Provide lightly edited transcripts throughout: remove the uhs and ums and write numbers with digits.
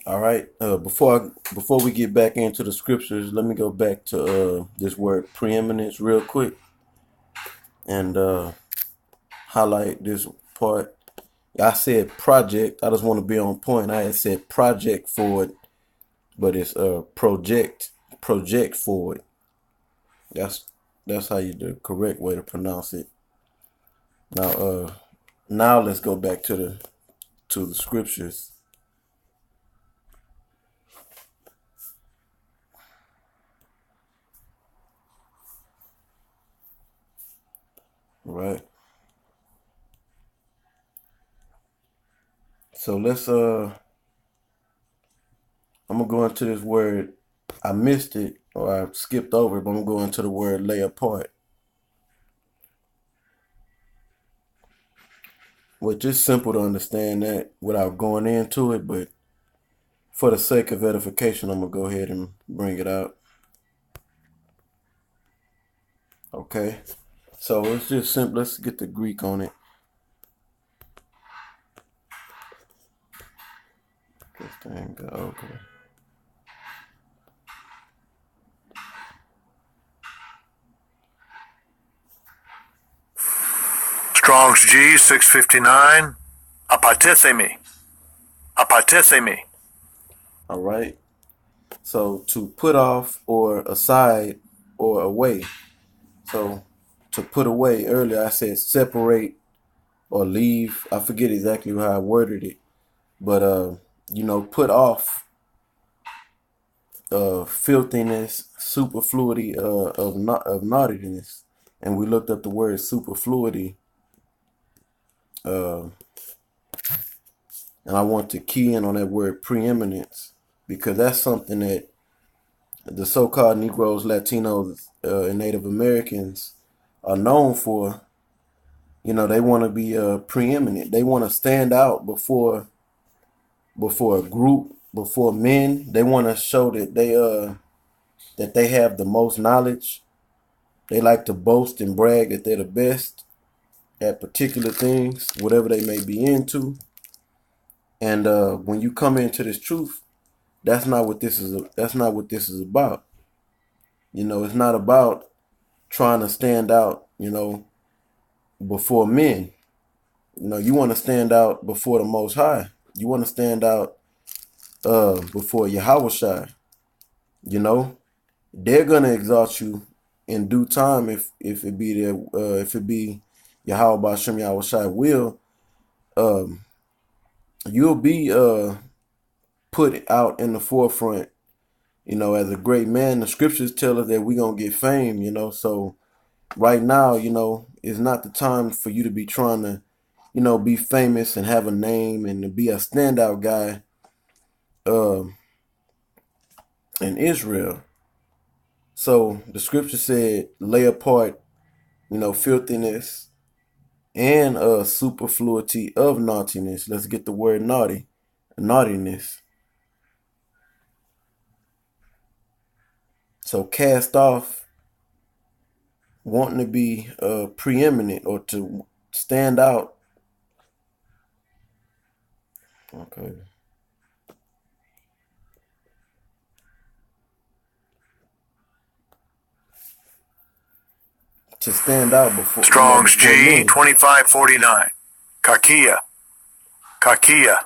All right. Before we get back into the scriptures, let me go back to this word preeminence real quick and highlight this part. I said project. I just want to be on point. I had said project forward, but it's project forward. That's that's how you the correct way to pronounce it. Now now let's go back to the scriptures. Right. So let's I'm gonna go into this word. I missed it or I skipped over it, but I'm gonna go into the word lay apart, which is simple to understand that without going into it, but for the sake of edification, I'm gonna go ahead and bring it out. Okay. So it's just simple. Let's get the Greek on it. This thing go okay. Strong's G 659. Apatithemi. Apatithemi. All right. So to put off or aside or away. So to put away earlier, I said separate or leave. I forget exactly how I worded it, but put off filthiness, superfluity of naughtiness, and we looked up the word superfluity, uh, and I want to key in on that word preeminence because that's something that the so-called Negroes, Latinos, and Native Americans are known for. You know, they want to be preeminent. They want to stand out before a group, before men. They want to show that they have the most knowledge. They like to boast and brag that they're the best at particular things, whatever they may be into. And when you come into this truth, that's not what this is. That's not what this is about. You know, it's not about trying to stand out. You know, before men. You know, you want to stand out before the Most High. You want to stand out before Yahweh Shai. You know, they're gonna exalt you in due time if it be their if it be Yahweh Bashem Yahweh Shai will. Um, you'll be put out in the forefront. You know, as a great man, the scriptures tell us that we're gonna get fame. You know, so right now, you know, is not the time for you to be trying to, you know, be famous and have a name and to be a standout guy um, in Israel. So the scripture said, lay apart, you know, filthiness and superfluity of naughtiness. Let's get the word naughtiness. So cast off wanting to be preeminent or to stand out. Okay. To stand out before, you know, Strong's before G men. 2549. Kakia. Kakia.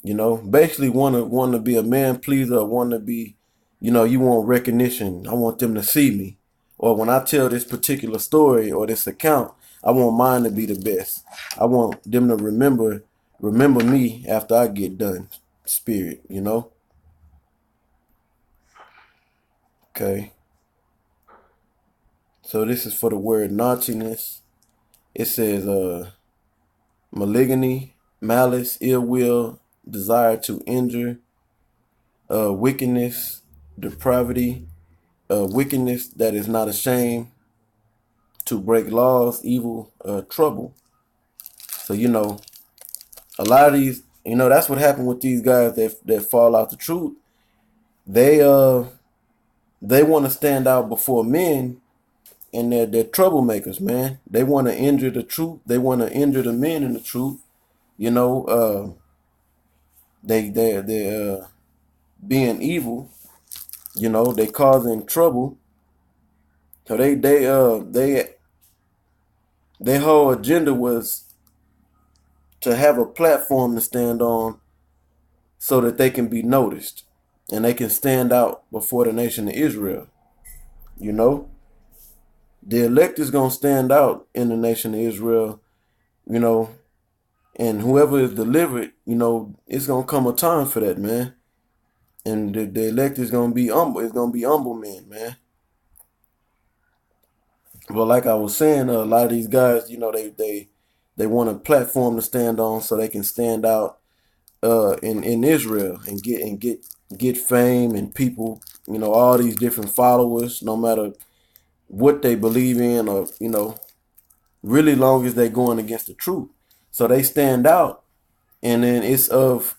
You know, basically want to be a man pleaser, want to be, you know, you want recognition. I want them to see me. Or when I tell this particular story or this account, I want mine to be the best. I want them to remember me after I get done. Spirit, you know? Okay. So this is for the word naughtiness. It says malignity, malice, ill will, desire to injure, wickedness, depravity, wickedness that is not ashamed, to break laws, evil, trouble. So, you know, a lot of these, you know, that's what happened with these guys that fall out the truth. They they want to stand out before men, and they're troublemakers, man. They want to injure the truth. They want to injure the men in the truth. You know, they're being evil. They causing trouble. So their whole agenda was to have a platform to stand on so that they can be noticed and they can stand out before the nation of Israel. You know, the elect is gonna stand out in the nation of Israel. You know, and whoever is delivered, it's gonna come a time for that, man. And the elect is gonna be humble. It's gonna be humble men, man. But like I was saying, a lot of these guys, they want a platform to stand on so they can stand out in Israel and get fame and people, all these different followers, no matter what they believe in, or really long as they're going against the truth. So they stand out, and then it's of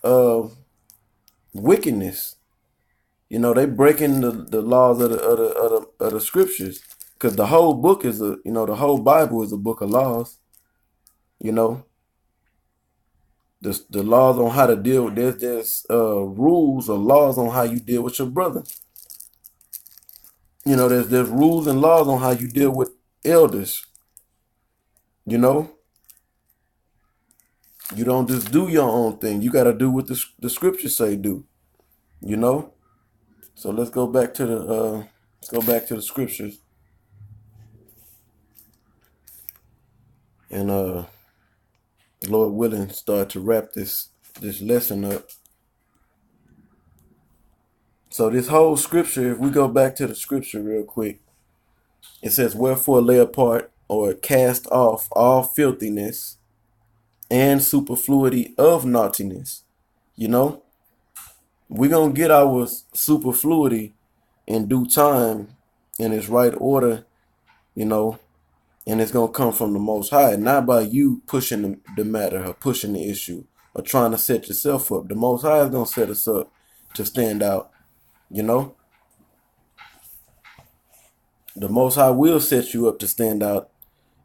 wickedness. They breaking the laws of the scriptures, because the whole book is the whole Bible is a book of laws. You know, the laws on how to deal with there's rules or laws on how you deal with your brother. There's rules and laws on how you deal with elders. You know, you don't just do your own thing. You got to do what the scriptures say do. You know, so let's go back to the scriptures and Lord willing, start to wrap this lesson up. So this whole scripture, if we go back to the scripture real quick, it says, "Wherefore lay apart or cast off all filthiness and superfluity of naughtiness." You know, we're gonna get our superfluity in due time, in its right order. You know, and it's gonna come from the Most High, not by you pushing the matter or pushing the issue or trying to set yourself up. The Most High is gonna set us up to stand out. You know, the Most High will set you up to stand out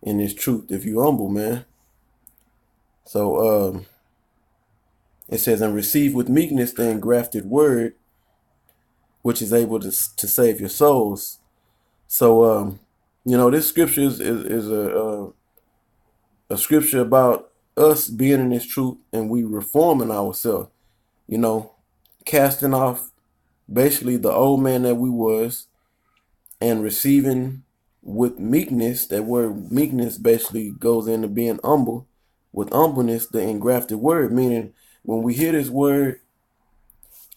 in this truth if you humble, man. So it says, "And receive with meekness the engrafted word, which is able to save your souls." So this scripture is a scripture about us being in this truth and we reforming ourselves. You know, casting off basically the old man that we was and receiving with meekness. That word meekness basically goes into being humble. With humbleness, the engrafted word, meaning when we hear this word,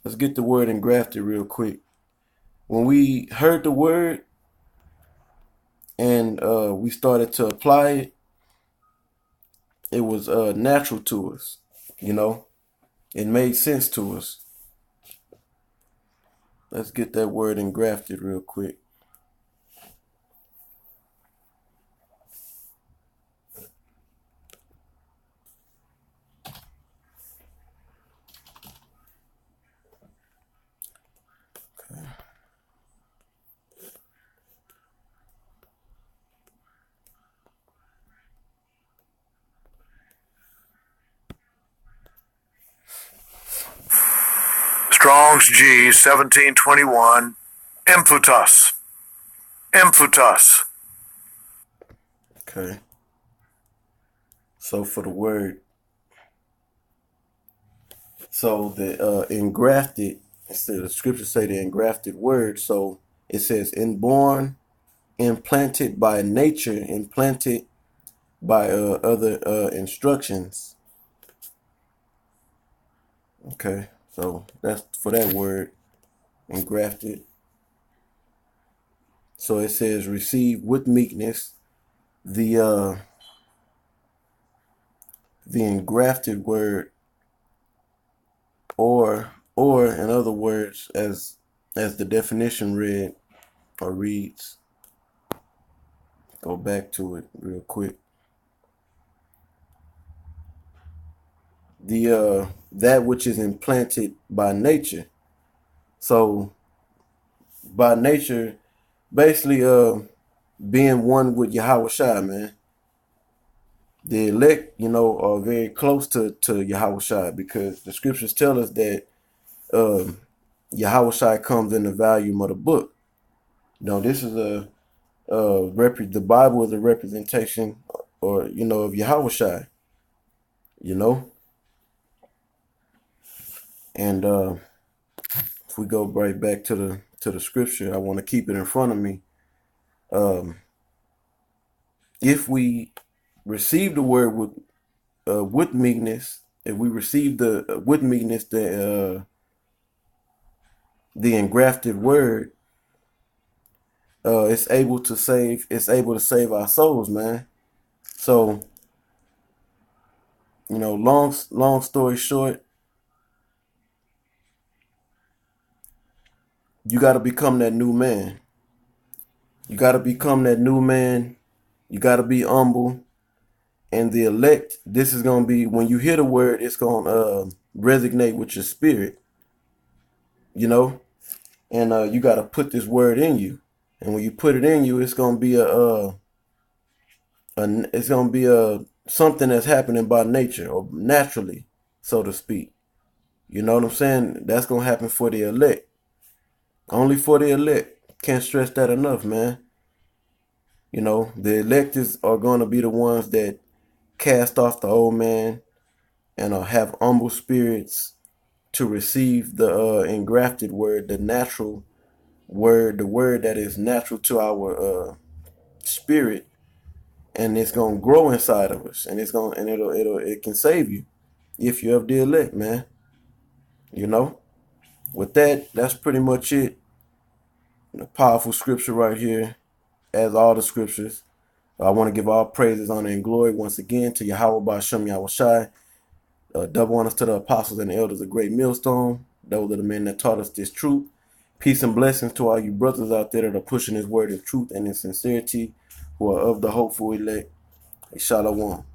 let's get the word engrafted real quick. When we heard the word and we started to apply it, it was natural to us. You know, it made sense to us. Let's get that word engrafted real quick. Strong's G 1721. Implutus. Implutus. Okay. So for the word, so the engrafted, instead of the scripture say the engrafted word, so it says inborn, implanted by nature, implanted by other instructions. Okay, so that's for that word, engrafted. So it says receive with meekness the engrafted word, or in other words, as the definition read or reads. Go back to it real quick. The that which is implanted by nature. So by nature, basically being one with Yahweh Shai, man. The elect, are very close to Yahushua, because the scriptures tell us that Yahushua comes in the volume of the book. This is the Bible is a representation, of Yahushua, you know. And if we go right back to the scripture, I want to keep it in front of me. If we receive the word with meekness, if we receive the with meekness the engrafted word, it's able to save our souls, man. So, long story short, you got to become that new man. You got to become that new man. You got to be humble. And the elect, this is going to be, when you hear the word, it's going to resonate with your spirit, you know. And you got to put this word in you. And when you put it in you, it's going to be it's going to be something that's happening by nature, or naturally, so to speak. You know what I'm saying? That's going to happen for the elect. Only for the elect. Can't stress that enough, man. The electors are going to be the ones that cast off the old man and have humble spirits to receive the engrafted word, the natural word, the word that is natural to our spirit, and it's gonna grow inside of us, and it can save you if you're of the elect, man. You know, with that, that's pretty much it. A powerful scripture right here, as all the scriptures. I want to give all praises, honor, and glory once again to Yahweh Ba'Shem Yahweh Shai. Double honors to the apostles and the elders of Great Millstone. Those are the men that taught us this truth. Peace and blessings to all you brothers out there that are pushing this word in truth and in sincerity, who are of the hopeful elect. Shalom.